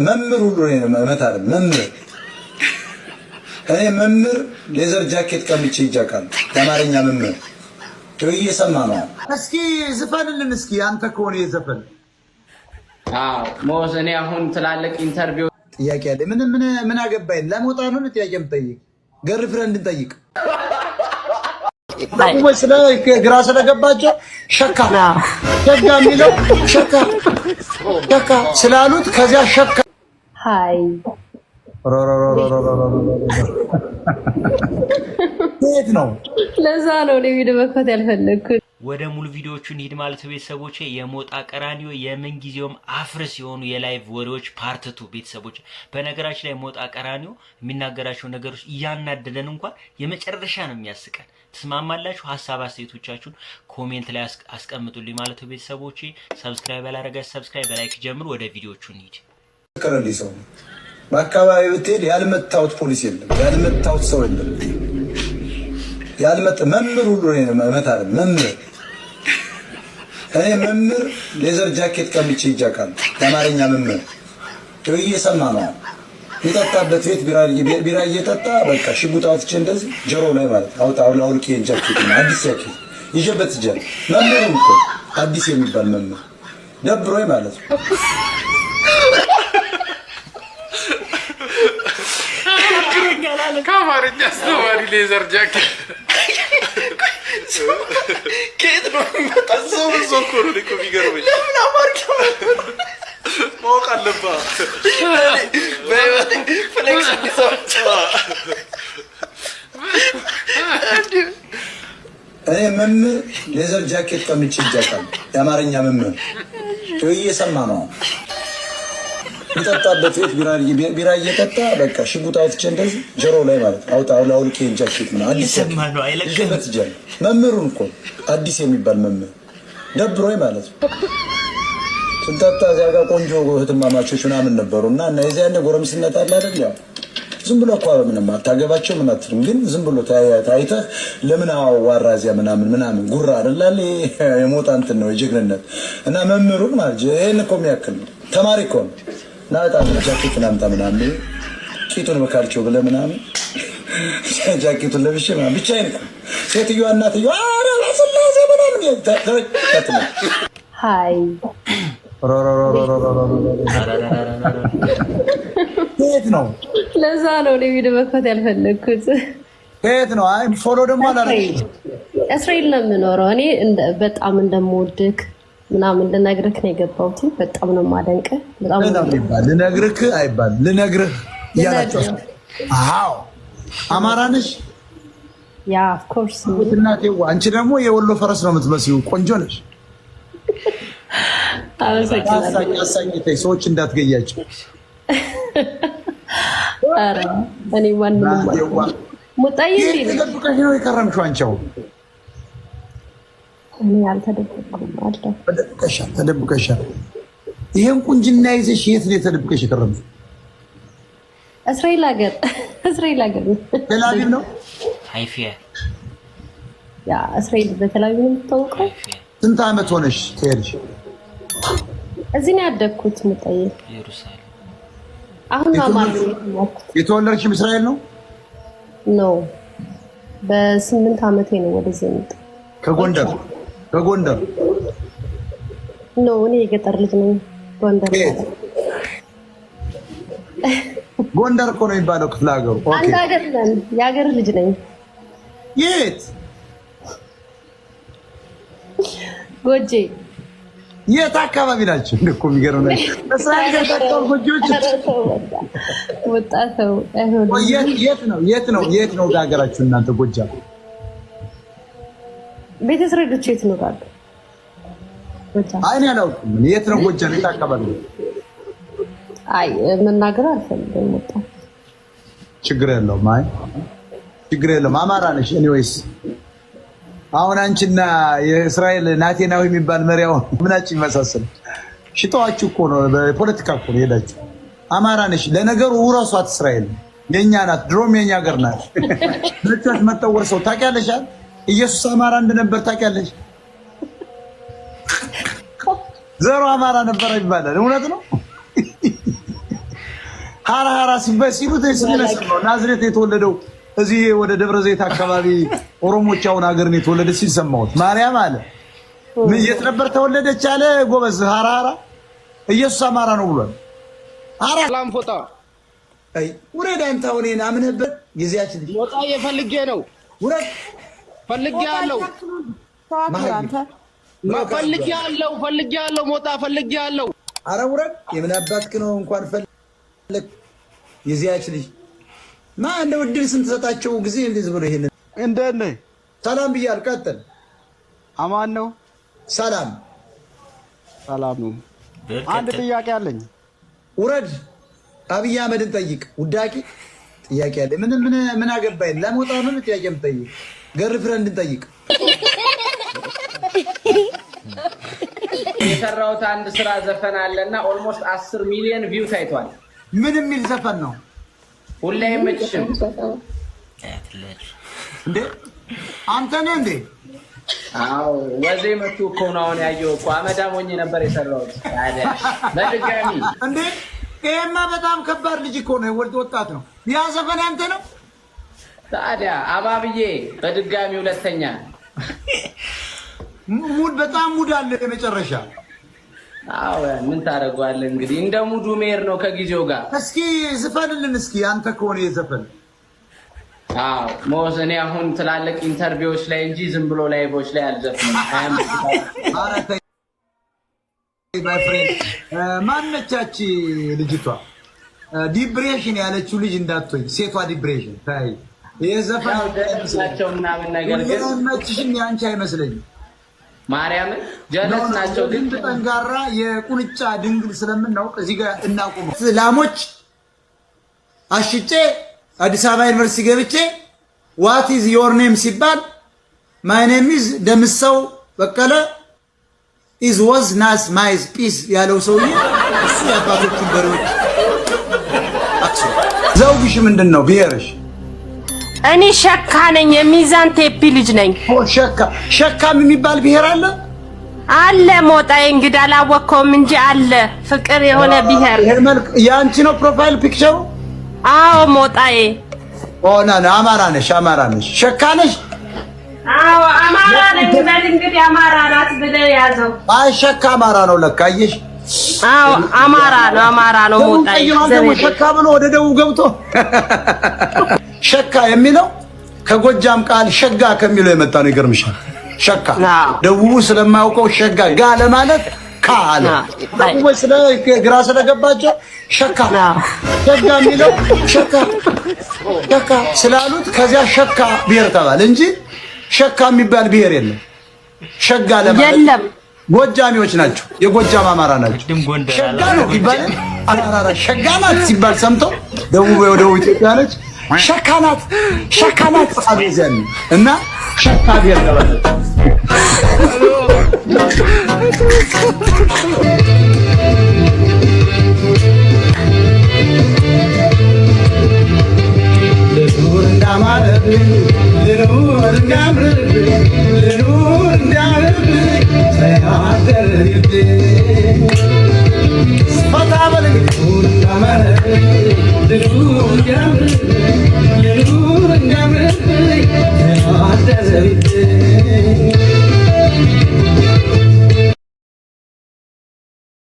መምህር ሁሉ ነው መታረ መምህር እኔ መምህር ሌዘር ጃኬት ቀምቼ ይጃካል ተማሪኛ መምህር እየሰማ ነው። እስኪ ዝፈንልን እስኪ አንተ ከሆነ የዘፈን ሞዝ እኔ አሁን ትላልቅ ኢንተርቪው ጥያቄ አለ። ምን አገባኝ ለሞጣ ነው ጥያቄ የምጠይቅ ገር ፍሬንድ እንጠይቅ ወይ ስለ ግራ ስለገባቸው ሸካ የሚለው ሸካ ስላሉት ከዚያ ሸካ ሃይ የት ነው? ለዛ ነው ቪዲዮ መክፈት ያልፈለኩት። ወደ ሙሉ ቪዲዮቹ እንሂድ ማለት ቤተሰቦቼ። የሞጣ ቀራኒዮ የምን ጊዜውም አፍርስ የሆኑ የላይቭ ወሬዎች ፓርት 2 ቤተሰቦቼ። በነገራችን ላይ ሞጣ ቀራኒዮ የሚናገራቸው ነገሮች እያናደደን እንኳን የመጨረሻ ነው የሚያስቀን። ተስማማላችሁ? ሀሳብ አስተያየቶቻችሁን ኮሜንት ላይ አስቀምጡልኝ ማለት ቤተሰቦቼ። ሰብስክራይብ ያላረጋችሁ ሰብስክራይብ፣ በላይክ ጀምሩ። ወደ ቪዲዮቹ እንሂድ። ከረሊሰው በአካባቢው ብትሄድ ያልመታውት ፖሊስ የለም፣ ያልመታውት ሰው የለም። ያልመጣ መምህር ሁሉ ነው መታረ መምህር እኔ መምህር ሌዘር ጃኬት ቀምቼ ይጃካል ተማሪኛ መምህር እየሰማ ነው። የጠጣበት ቤት ቢራ እየጠጣ በቃ ሽጉጥ አውጥቼ እንደዚህ ጆሮ ላይ ማለት አውልቄ ጃኬት ነው አዲስ ጃኬት ይዤበት ይጃል መምህር እኮ አዲስ የሚባል መምህር ደብሮኝ ማለት ነው። ከአማርኛ አስተማሪ ሌዘር ጃኬት ከየት ነው የሚመጣው? እዛው እኮ ነው እኮ የሚገርመኝ። ለምን አማርኛ ማወቅ አለብህ። ፍሌክስ እኔ መምህር ሌዘር ጃኬት ቀምቼ ይጃካል የአማርኛ መምህር እየሰማ ነው። የጠጣበት ቤት ቢራ እየጠጣ በቃ ሽጉጥ አውጥቼ እንደዚህ ጆሮ ላይ ማለት አውልቄ ጃኬት ነው አዲስ ይዤበት ይጃል መምህሩን እኮ አዲስ የሚባል መምህር ደብሮኝ ማለት ነው። ስንጠጣ እዚያ ጋር ቆንጆ እህትማማቾች ምናምን ነበሩ እና የዚያኔ ጎረምስነት አለ አይደል? ያው ዝም ብሎ እኮ ምንም አታገባቸው ምን አትልም፣ ግን ዝም ብሎ ታይተህ ለምን አዋራ እዚያ ምናምን ጉራ አይደል? የሞጣ እንትን ነው የጀግንነት እና መምህሩን ማለት ይሄን እኮ የሚያክል ነው ተማሪ እኮ ነው ናታ ጃኬት ምናምን ቂጡን በካልቸው ብለህ ምናምን ጃኬቱን ለብሼ ምናምን ብቻዬን እኮ ሴትዮዋ እናትየዋ ኧረ ስላሴ ምናምን ሃይ የት ነው? ለዛ ነው ቪዲዮ መክፈት ያልፈለኩት። የት ነው? አይ ፎሎ ደግሞ አላደረግም። እስራኤል ነው የምኖረው። እኔ በጣም እንደምወድክ ምናምን ልነግርህ ነው የገባሁት። በጣም ነው የማደንቅህ። በጣም ነው ልነግርህ አይባል ልነግርህ እያላችሁ አዎ አማራ ነሽ? ያ ኦፍ ኮርስ እናቴዋ። አንቺ ደግሞ የወሎ ፈረስ ነው የምትመስዪው። ቆንጆ ነሽ። አሳቂተኝ ሰዎች እንዳትገያቸው። ኧረ እኔ ማንንም ሙጣዬ ተደብቀሽ ነው የከረምሽው አንቺ? አሁን እኔ አልተደበቅኩም አለ። ተደብቀሻል። ይሄን ቁንጅና ይዘሽ የት ነው ተደብቀሽ የከረምሽው? እስራኤል ሀገር ቴልአቪቭ ነው ሃይፊያ። ያ እስራኤል በቴልአቪቭ ነው የምትታወቀው። ስንት ዓመት ሆነሽ ትሄድሽ? እዚህ ነው ያደግኩት ሙጣዬ። ኢየሩሳሌም። አሁን አማራ የተወለድሽም እስራኤል ነው? ነው በ8 ዓመቴ ነው ወደዚህ የመጣው። ከጎንደር ነው። እኔ የገጠር ልጅ ነኝ። ጎንደር እኮ ነው የሚባለው ክፍለ ሀገሩ። አንድ ሀገር ነን። የሀገር ልጅ ነኝ። የት? ጎጄ። የት አካባቢ ናቸው? እኮ የሚገርም ነው። እስራኤል ገጠር ጎጆች ወጣተው የት ነው ሀገራችሁ እናንተ? ጎጃም ቤተ እስራኤሎች የት ነው ጋር? አይ እኔ አላውቅም። የት ነው ጎጃም? የት አካባቢ ነው? አይ መናገር አልፈልግም። ወጣ ችግር የለውም። አይ ችግር የለውም። አማራ ነሽ ኤኒዌይስ። አሁን አንቺና የእስራኤል ናቴናዊ የሚባል መሪያው ምናችን ይመሳሰል? ሽጠዋችሁ እኮ ነው። በፖለቲካ እኮ ነው ሄዳችሁ። አማራ ነሽ። ለነገሩ ውረሷት። እስራኤል የኛ ናት፣ ድሮም የኛ ሀገር ናት። ነጮች መተው ወርሰው ታውቂያለሽ? ኢየሱስ አማራ እንደነበር ታውቂያለሽ? ዘሩ አማራ ነበር ይባላል። እውነት ነው። ሃራ ሲሉት ነው ናዝሬት የተወለደው እዚህ ወደ ደብረ ዘይት አካባቢ ኦሮሞቻውን ሀገር ነው የተወለደ ሲል ሰማሁት። ማርያም አለ ምን የት ነበር ተወለደች አለ ጎበዝ ሃራ ኢየሱስ አማራ ነው ብሏል። ሃራ ሰላም ፎጣ አይ ወረዳ አንተ ሆነን አምነህበት ጊዜያችን ሞጣ የፈልጌ ነው ወረድ ፈልጌያለሁ ፈልጌያለሁ ሞጣ ፈልጌያለሁ። አረ ወረድ የምን አባትክ ነው እንኳን ፈልክ ጊዜያችን ማ እንደው እድል ስንትሰጣቸው ጊዜ እንደዚህ ብሎ ይሄን እንደነ ሰላም ብያል ቀጥል አማን ነው ሰላም ነው። አንድ ጥያቄ አለኝ ውረድ አብይ አህመድን ጠይቅ ውዳቂ ጥያቄ አለ ምን አገባኝ ለሞጣው ነው ጥያቄ የምጠይቅ ገር ፍሬንድን ጠይቅ የሰራሁት አንድ ስራ ዘፈን አለና ኦልሞስት 10 ሚሊዮን ቪው ታይቷል። ምን የሚል ዘፈን ነው? ሁሌም እችም እንዴ አንተ ነህ እንዴ? አዎ ወዜ መቱ እኮ ነው አሁን ያየው እኮ አመዳም ሆኜ ነበር የሰራሁት። ታዲያ በድጋሚ እንዴ ይሄማ በጣም ከባድ ልጅ እኮ ነው ወጣት ነው። ያ ዘፈን አንተ ነው? ታዲያ አባብዬ በድጋሚ ሁለተኛ በጣም ሙድ አለ የመጨረሻ። አዎ ምን ታደርገዋለህ እንግዲህ እንደ ሙዱ ሜር ነው ከጊዜው ጋር። እስኪ ዝፈንልን እስኪ አንተ ከሆነ የዘፈን አዎ ሞዝ እኔ አሁን ትላልቅ ኢንተርቪዎች ላይ እንጂ ዝም ብሎ ላይቮች ላይ አልዘፍንም። ማነቻች ልጅቷ ዲፕሬሽን ያለችው ልጅ እንዳትሆኝ ሴቷ ዲፕሬሽን ታይ የዘፈን ናቸው ምናምን ነገር ግን መችሽም ያንቺ አይመስለኝም። ማርያምን ጀነት ናቸው ግን ጠንጋራ የቁንጫ ድንግል ስለምናውቅ እዚህ ጋር እናቆመው። ላሞች አሽጬ አዲስ አበባ ዩኒቨርሲቲ ገብቼ what is your name ሲባል my name is ደምሰው በቀለ is was nas my peace ያለው ሰውዬ እሱ ያባቶቹ በሮች አክሱ ዘውግሽ ምንድነው ብሄርሽ? እኔ ሸካ ነኝ። የሚዛን ቴፒ ልጅ ነኝ። ሸካም የሚባል ብሄር አለ አለ። ሞጣዬ እንግዲህ አላወቀውም እንጂ አለ። ፍቅር የሆነ ብሄር ያንቺ ነው ፕሮፋይል ፒክቸሩ? አዎ ሞጣዬ። ኦና አማራ ነሽ ሸካ ነሽ? አዎ አማራ ነኝ። እንግዲህ አማራ ናት ብለህ ያዘው። አይ ሸካ አማራ ነው ለካ አየሽ። አዎ አማራ ነው ሞጣዬ። ሸካ ብሎ ወደ ደቡብ ገብቶ ሸካ የሚለው ከጎጃም ቃል ሸጋ ከሚለው የመጣ ነው። ይገርምሻል። ሸካ ደቡቡ ስለማያውቀው ሸጋ ጋ ለማለት ካ አለ። ደቡቦች ግራ ስለገባቸው ሸካ የሚለው ሸካ ስላሉት ከዚያ ሸካ ብሄር ተባለ እንጂ ሸካ የሚባል ብሄር የለም። ሸጋ ለማለት የለም። ጎጃሚዎች ናቸው። የጎጃም አማራ ናቸው። ሸጋ ነው ይባላል። አራራ ሸጋ ናት ሲባል ሰምተው ደቡብ ኢትዮጵያ ነች። ሸካናት አብዘን እና ሸካ ብሄር ተባለ።